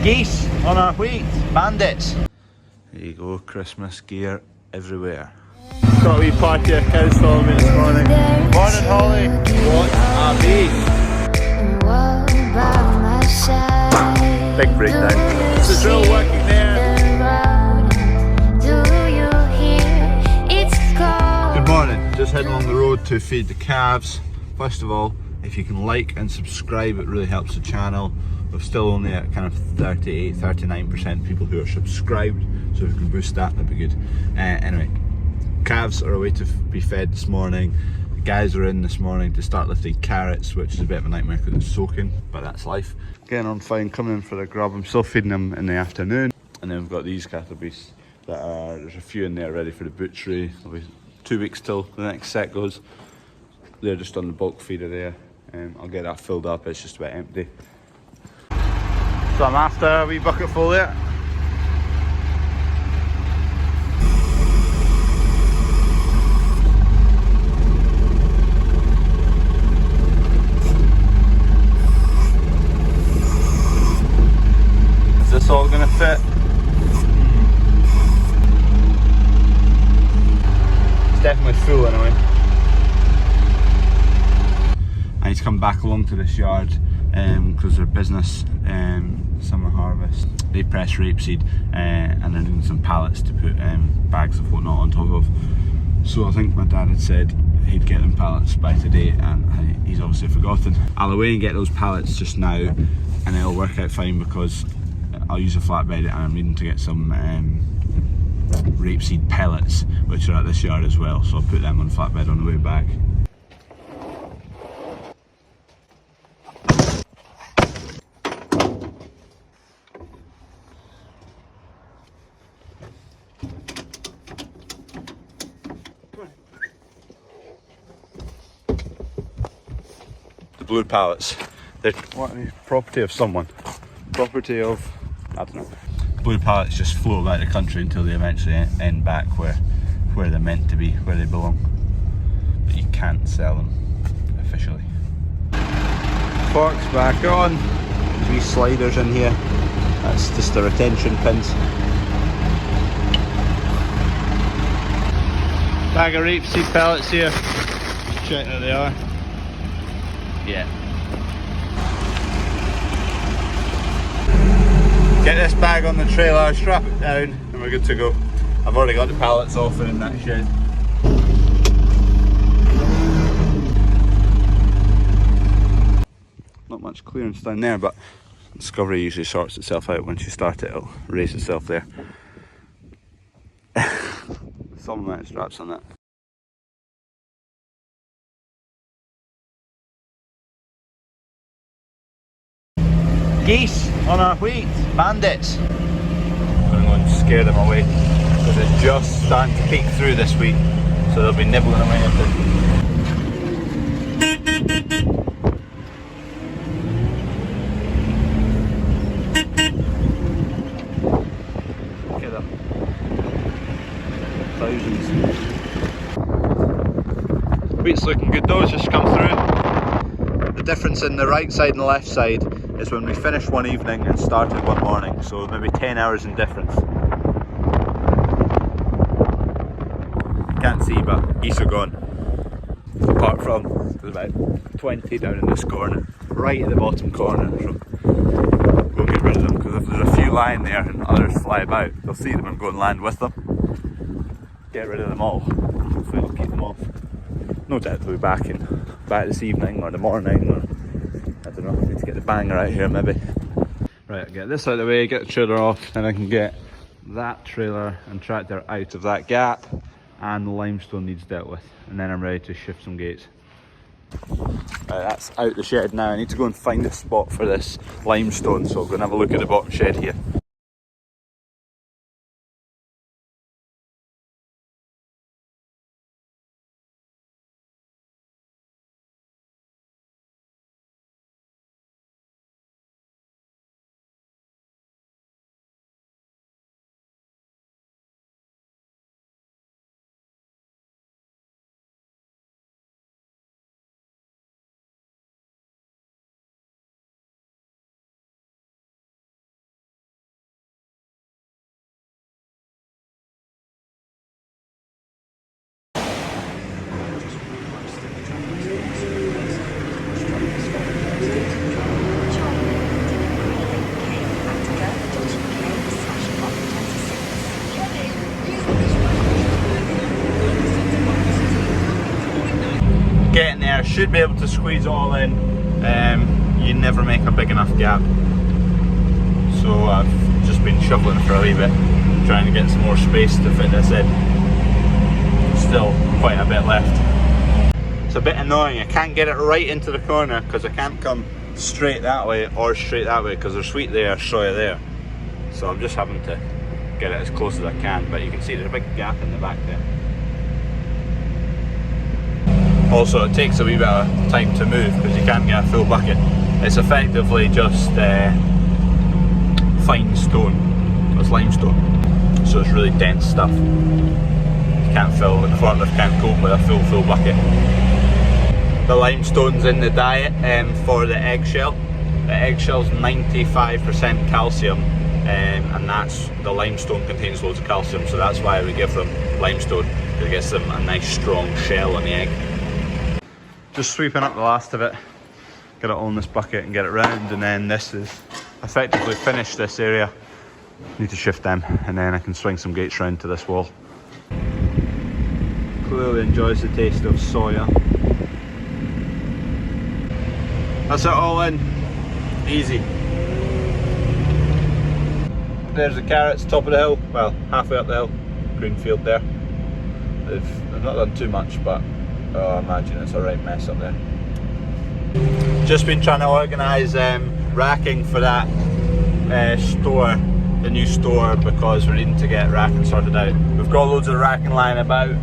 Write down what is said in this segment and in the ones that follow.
Geese on our wheat, bandits. There you go, Christmas gear everywhere. Got a wee party of cows following me this morning. Morning, Holly. What a beast. Big breakdown. There's a drill working there. Good morning. Just heading along the road to feed the calves. First of all, if you can like and subscribe, it really helps the channel. We're still only at kind of 38, 39% people who are subscribed, so if we can boost that, that'd be good. Anyway, calves are away to be fed this morning. The guys are in this morning to start lifting carrots, which is a bit of a nightmare because it's soaking, but that's life. Getting on fine, coming in for a grub. I'm still feeding them in the afternoon. And then we've got these cattle beasts that are, there's a few in there ready for the butchery. There'll be 2 weeks till the next set goes. They're just on the bulk feeder there. I'll get that filled up, it's just about empty. So I'm after a wee bucket full there. Is this all gonna fit? It's definitely full anyway. I need to come back along to this yard because their business summer harvest, they press rapeseed and they're doing some pallets to put bags of whatnot on top of. So I think my dad had said he'd get them pallets by today, and he's obviously forgotten. I'll away and get those pallets just now, and it'll work out fine because I'll use a flatbed and I'm needing to get some rapeseed pellets, which are at this yard as well, so I'll put them on the flatbed on the way back. The blue pallets, they're property of someone. Property of, I don't know. Blue pallets just float about the country until they eventually end back where they're meant to be, where they belong. But you can't sell them officially. Forks back on. 3 sliders in here. That's just the retention pins. Bag of rapeseed pellets here. Check that they are. Yeah. Get this bag on the trailer, strap it down, and we're good to go. I've already got the pallets off and in that shed. Not much clearance down there, but Discovery usually sorts itself out. Once you start it, it'll raise itself there. Some amount of straps on that. Geese on our wheat, bandits. I'm going to go and scare them away because it's just starting to peek through this week, so they'll be nibbling away at it. Look at them. Thousands. Wheat's looking good though, it's just come through. The difference in the right side and the left side is when we finished one evening and started one morning, so maybe 10 hours in difference. Can't see, but geese are gone. Apart from, there's about 20 down in this corner, right at the bottom corner, so we'll get rid of them, because if there's a few lying there and others fly about, they'll see them and go and land with them. Get rid of them all. Hopefully we'll keep them off. No doubt they'll be back this evening or the morning, or I don't know, I need to get the banger out here maybe. Right, I'll get this out of the way, get the trailer off, and I can get that trailer and tractor out of that gap, and the limestone needs dealt with, and then I'm ready to shift some gates. Right, that's out the shed now. I need to go and find a spot for this limestone, so I'll go and have a look at the bottom shed here. should be able to squeeze it all in. You never make a big enough gap. So I've just been shoveling for a wee bit, trying to get some more space to fit this in. Still quite a bit left. It's a bit annoying, I can't get it right into the corner because I can't come straight that way or straight that way because there's wheat there, soya there. So I'm just having to get it as close as I can, but you can see there's a big gap in the back there. Also, it takes a wee bit of time to move because you can't get a full bucket. It's effectively just fine stone. It's limestone, so it's really dense stuff. You can't fill, the forklift can't cope with a full bucket. The limestone's in the diet for the eggshell. The eggshell's 95% calcium, and that's, the limestone contains loads of calcium, so that's why we give them limestone, because it gets them a nice strong shell on the egg. Just sweeping up the last of it, get it all in this bucket and get it round, and then this is effectively finished this area. Need to shift them and then I can swing some gates round to this wall. Clearly enjoys the taste of soya. That's it all in, easy. There's the carrots, top of the hill, well, halfway up the hill, green field there. They've not done too much, but I imagine it's a right mess up there. Just been trying to organise racking for that store, the new store, because we're needing to get racking sorted out. We've got loads of racking lying about,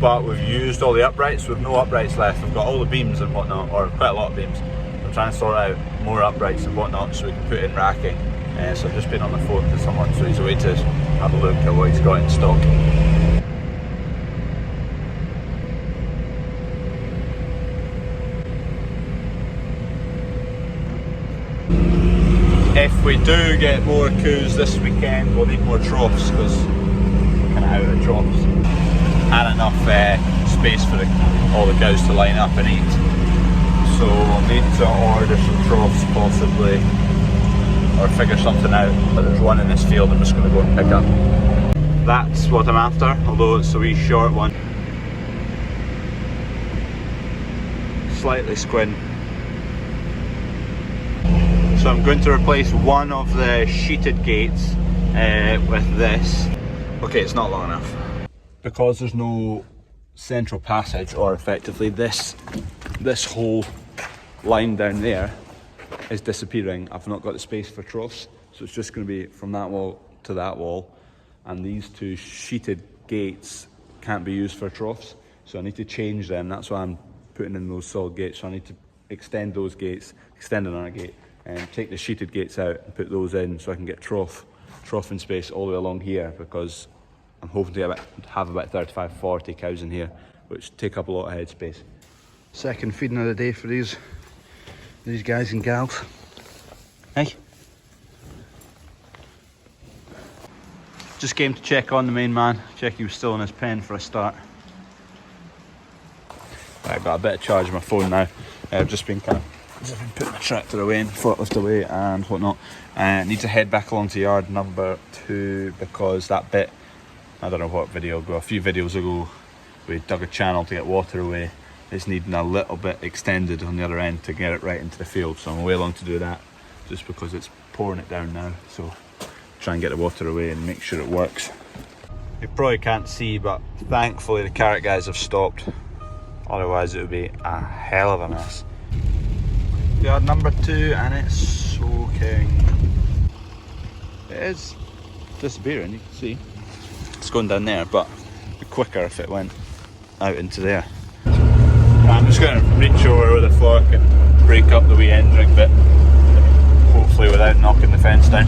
but we've used all the uprights. We've no uprights left. We've got all the beams and whatnot, or quite a lot of beams. I'm trying to sort out more uprights and whatnot so we can put in racking. So I've just been on the phone to someone, so he's away to have a look at what he's got in stock. If we do get more coos this weekend, we'll need more troughs because we're kind of out of troughs and enough space for all the cows to line up and eat. So we'll need to order some troughs possibly, or figure something out. But there's one in this field I'm just going to go and pick up. That's what I'm after, although it's a wee short one. Slightly squint. So I'm going to replace one of the sheeted gates with this. Okay, it's not long enough. Because there's no central passage, or effectively this whole line down there is disappearing. I've not got the space for troughs, so it's just going to be from that wall to that wall, and these two sheeted gates can't be used for troughs, so I need to change them. That's why I'm putting in those solid gates. So I need to extend those gates, extend another gate, and take the sheeted gates out and put those in so I can get troughing space all the way along here, because I'm hoping to have about 35-40 cows in here, which take up a lot of headspace. Second feeding of the day for these guys and gals. Hey. Just came to check on the main man, check he was still in his pen for a start. I've got a bit of charge on my phone now. I've just been putting the tractor away and forklift away and whatnot. Need to head back along to yard number 2 because that bit, I don't know what video ago, a few videos ago, we dug a channel to get water away. It's needing a little bit extended on the other end to get it right into the field. So I'm away along to do that just because it's pouring it down now. So try and get the water away and make sure it works. You probably can't see, but thankfully the carrot guys have stopped. Otherwise it would be a hell of a mess. Yard number 2 and it's soaking. It is disappearing, you can see. It's going down there, but it'd be quicker if it went out into there. I'm just going to reach over with a fork and break up the wee end ring bit, hopefully without knocking the fence down.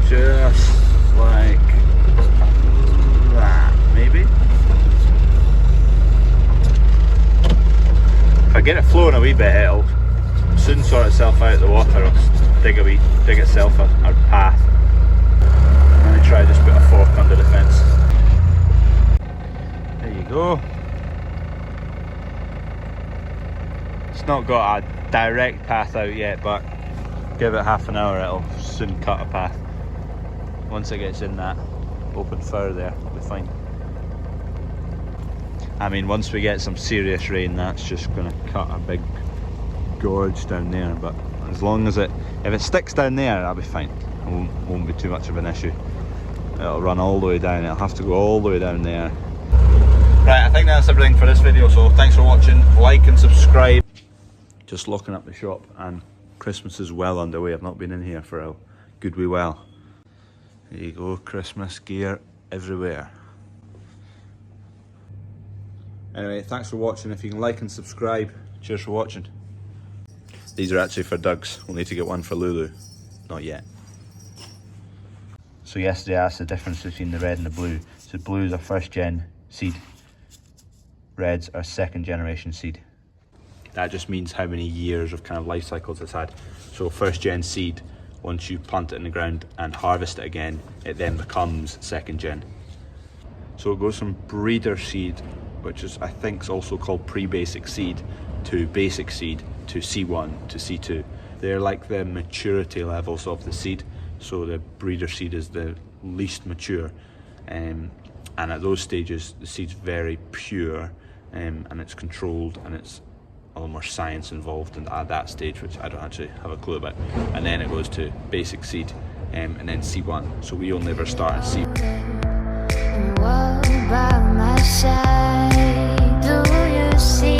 Just like that, maybe. If I get it flowing a wee bit, it'll soon sort itself out of the water. It'll dig itself a path. And then try just put a fork under the fence. There you go. It's not got a direct path out yet, but give it half an hour, it'll soon cut a path. Once it gets in that open fur there, it'll be fine. I mean, once we get some serious rain, that's just going to cut a big gorge down there. But as long as if it sticks down there, that'll be fine. It won't be too much of an issue. It'll run all the way down. It'll have to go all the way down there. Right, I think that's everything for this video. So thanks for watching. Like and subscribe. Just locking up the shop, and Christmas is well underway. I've not been in here for a good wee while. There you go, Christmas gear everywhere. Anyway, thanks for watching. If you can like and subscribe, cheers for watching. These are actually for Doug's. We'll need to get one for Lulu. Not yet. So yesterday I asked the difference between the red and the blue. So blues are first gen seed. Reds are second generation seed. That just means how many years of kind of life cycles it's had. So first gen seed, once you plant it in the ground and harvest it again, it then becomes second gen. So it goes from breeder seed, which is I think is also called pre-basic seed, to basic seed, to C1, to C2. They're like the maturity levels of the seed. So the breeder seed is the least mature, and at those stages the seed's very pure, and it's controlled, and it's a lot more science involved at that stage, which I don't actually have a clue about. And then it goes to basic seed, and then C1. So we only ever start at C1. By my side, do you see